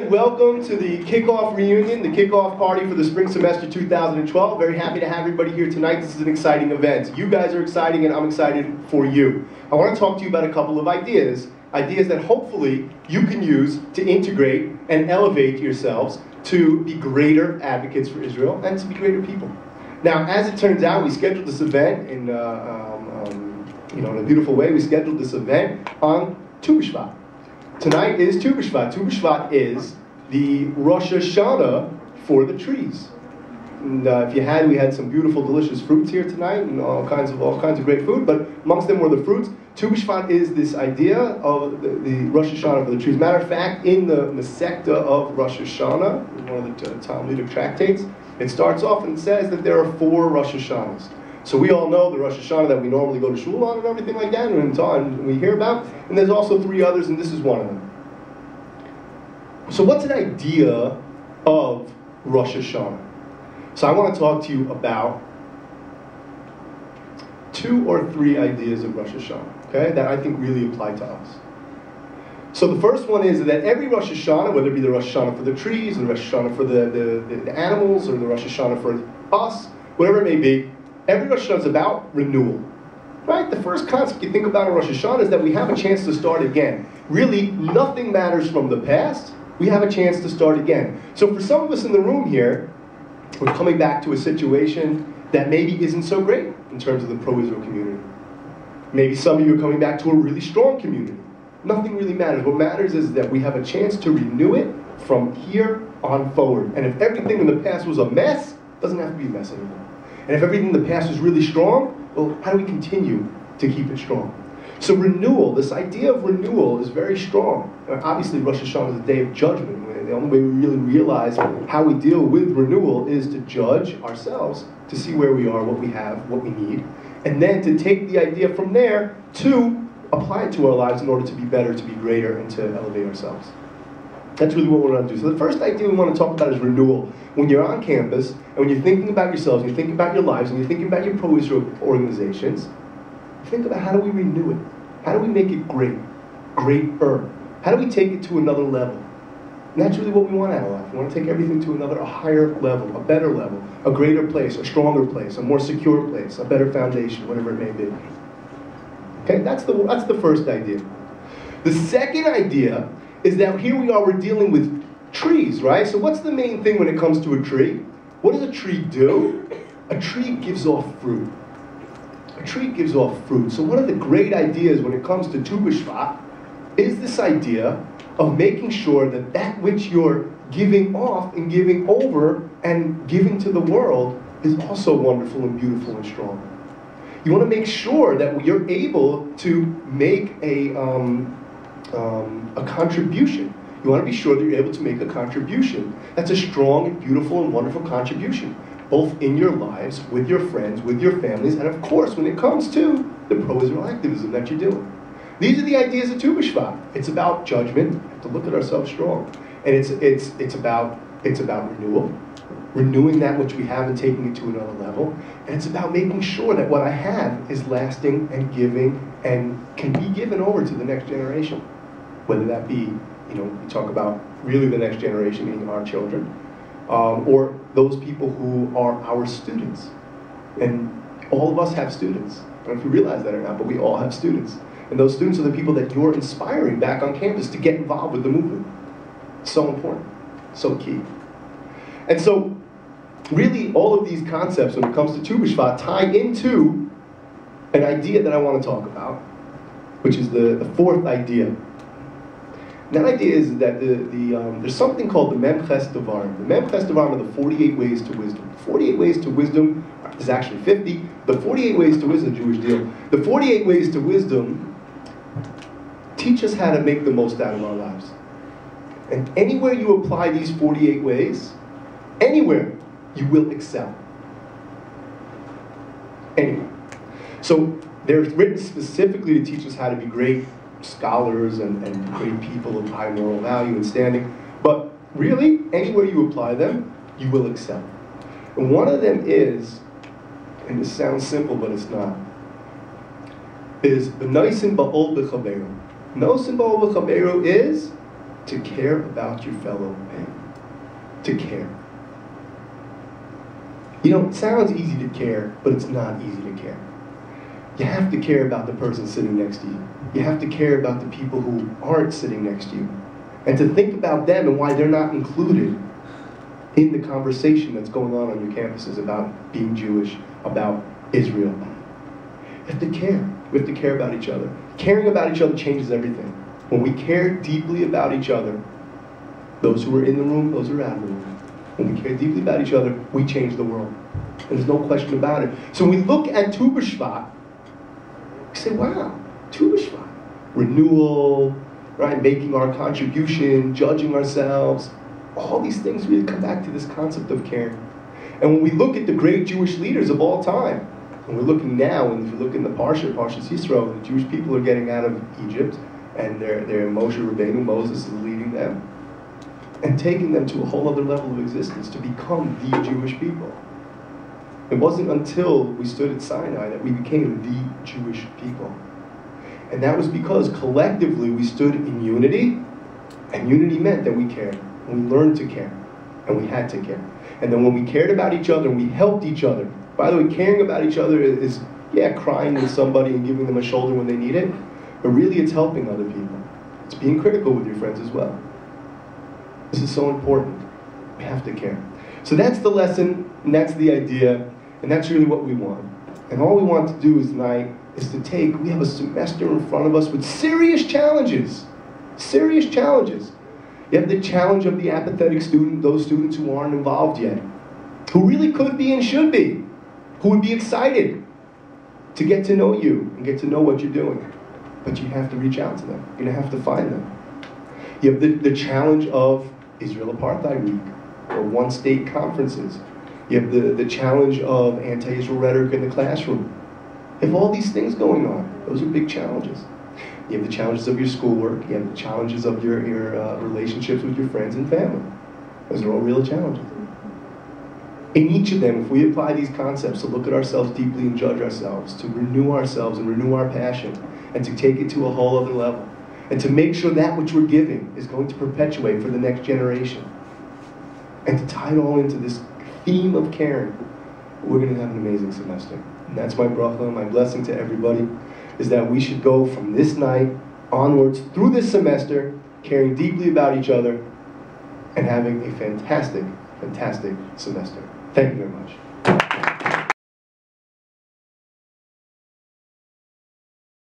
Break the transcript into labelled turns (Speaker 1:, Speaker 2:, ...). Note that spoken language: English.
Speaker 1: Welcome to the Kickoff reunion, the kickoff party for the spring semester 2012. Very happy to have everybody here tonight. This is an exciting event. You guys are exciting and I'm excited for you. I want to talk to you about a couple of ideas that hopefully you can use to integrate and elevate yourselves to be greater advocates for Israel and to be greater people. Now, as it turns out, we scheduled this event in a beautiful way. We scheduled this event on Tu B'Shvat. Tonight is Tu B'Shvat. Tu B'Shvat is the Rosh Hashanah for the trees. And we had some beautiful, delicious fruits here tonight, and all kinds of great food. But amongst them were the fruits. Tu B'Shvat is this idea of the Rosh Hashanah for the trees. Matter of fact, in the Masechta of Rosh Hashanah, one of the Talmudic tractates, it starts off and says that there are 4 Rosh Hashanahs. So we all know the Rosh Hashanah that we normally go to shul on and everything like that, and we hear about. And there's also 3 others, and this is one of them. So what's an idea of Rosh Hashanah? So I want to talk to you about 2 or 3 ideas of Rosh Hashanah, okay, that I think really apply to us. So the first one is that every Rosh Hashanah, whether it be the Rosh Hashanah for the trees, or the Rosh Hashanah for the animals, or the Rosh Hashanah for us, whatever it may be, every Rosh Hashanah is about renewal. Right? The first concept you think about in Rosh Hashanah is that we have a chance to start again. Really, nothing matters from the past. We have a chance to start again. So for some of us in the room here, we're coming back to a situation that maybe isn't so great in terms of the pro-Israel community. Maybe some of you are coming back to a really strong community. Nothing really matters. What matters is that we have a chance to renew it from here on forward. And if everything in the past was a mess, it doesn't have to be a mess anymore. And if everything in the past was really strong, well, how do we continue to keep it strong? So renewal, this idea of renewal is very strong. Obviously, Rosh Hashanah is a day of judgment. The only way we really realize how we deal with renewal is to judge ourselves, to see where we are, what we have, what we need, and then to take the idea from there to apply it to our lives in order to be better, to be greater, and to elevate ourselves. That's really what we're going to do. So the first idea we want to talk about is renewal. When you're on campus, and when you're thinking about yourselves, and you're thinking about your lives, and you're thinking about your pro-Israel organizations, think about how do we renew it? How do we make it greater? How do we take it to another level? And that's really what we want out of life. We want to take everything to a higher level, a better level, a greater place, a stronger place, a more secure place, a better foundation, whatever it may be. Okay, that's the first idea. The second idea is that here we are, we're dealing with trees, right? So what's the main thing when it comes to a tree? What does a tree do? A tree gives off fruit. A tree gives off fruit. So one of the great ideas when it comes to Tu B'Shvat is this idea of making sure that that which you're giving off and giving over and giving to the world is also wonderful and beautiful and strong. You want to make sure that you're able to make a contribution. You want to be sure that you're able to make a contribution. That's a strong and beautiful and wonderful contribution, both in your lives, with your friends, with your families, and of course when it comes to the pro-Israel activism that you're doing. These are the ideas of Tu B'Shvat. It's about judgment, we have to look at ourselves strong. And it's about renewal, renewing that which we have and taking it to another level. And it's about making sure that what I have is lasting and giving and can be given over to the next generation. Whether that be, we talk about really the next generation, meaning our children, or those people who are our students. And all of us have students. I don't know if you realize that or not, but we all have students. And those students are the people that you're inspiring back on campus to get involved with the movement. So important, so key. And so, really, all of these concepts when it comes to Tu B'Shvat tie into an idea that I want to talk about, which is the fourth idea. And that idea is that there's something called the Memches Devarim. The Memches Devarim are the 48 ways to wisdom. 48 ways to wisdom is actually 50. The 48 ways to wisdom, Jewish deal. The 48 ways to wisdom teach us how to make the most out of our lives. And anywhere you apply these 48 ways, anywhere, you will excel. Anywhere. So they're written specifically to teach us how to be great scholars and great people of high moral value and standing. But really, anywhere you apply them, you will excel. And one of them is, and this sounds simple, but it's not, is Noisin Ba'ol B'Chaberu. Noisin Ba'ol B'Chaberu is to care about your fellow man. To care. You know, it sounds easy to care, but it's not easy to care. You have to care about the person sitting next to you. You have to care about the people who aren't sitting next to you. And to think about them and why they're not included in the conversation that's going on your campuses about being Jewish, about Israel. You have to care. We have to care about each other. Caring about each other changes everything. When we care deeply about each other, those who are in the room, those who are out of the room, when we care deeply about each other, we change the world. And there's no question about it. So when we look at Tu B'Shvat, we say, wow, Tu B'Shvat. Renewal, right? Making our contribution, judging ourselves. All these things really come back to this concept of caring. And when we look at the great Jewish leaders of all time, and we're looking now, and if you look in the Parshas Yisro, the Jewish people are getting out of Egypt, and they're Moshe Rabbeinu, Moses is leading them, and taking them to a whole other level of existence to become the Jewish people. It wasn't until we stood at Sinai that we became the Jewish people. And that was because collectively we stood in unity, and unity meant that we cared, and we learned to care, and we had to care. And then when we cared about each other, and we helped each other. By the way, caring about each other is, crying with somebody and giving them a shoulder when they need it, but really it's helping other people. It's being critical with your friends as well. This is so important. We have to care. So that's the lesson, and that's the idea, and that's really what we want. And all we want to do tonight is we have a semester in front of us with serious challenges. Serious challenges. You have the challenge of the apathetic student, those students who aren't involved yet, who really could be and should be, who would be excited to get to know you and get to know what you're doing. But you have to reach out to them. You're going to have to find them. You have the challenge of Israel Apartheid Week, or one-state conferences. You have the challenge of anti-Israel rhetoric in the classroom. You have all these things going on. Those are big challenges. You have the challenges of your schoolwork. You have the challenges of your relationships with your friends and family. Those are all real challenges. In each of them, if we apply these concepts to look at ourselves deeply and judge ourselves, to renew ourselves and renew our passion, and to take it to a whole other level, and to make sure that which we're giving is going to perpetuate for the next generation, and to tie it all into this theme of caring, we're going to have an amazing semester. And that's my bracha, my blessing to everybody, is that we should go from this night onwards through this semester, caring deeply about each other, and having a fantastic, fantastic semester. Thank you very much.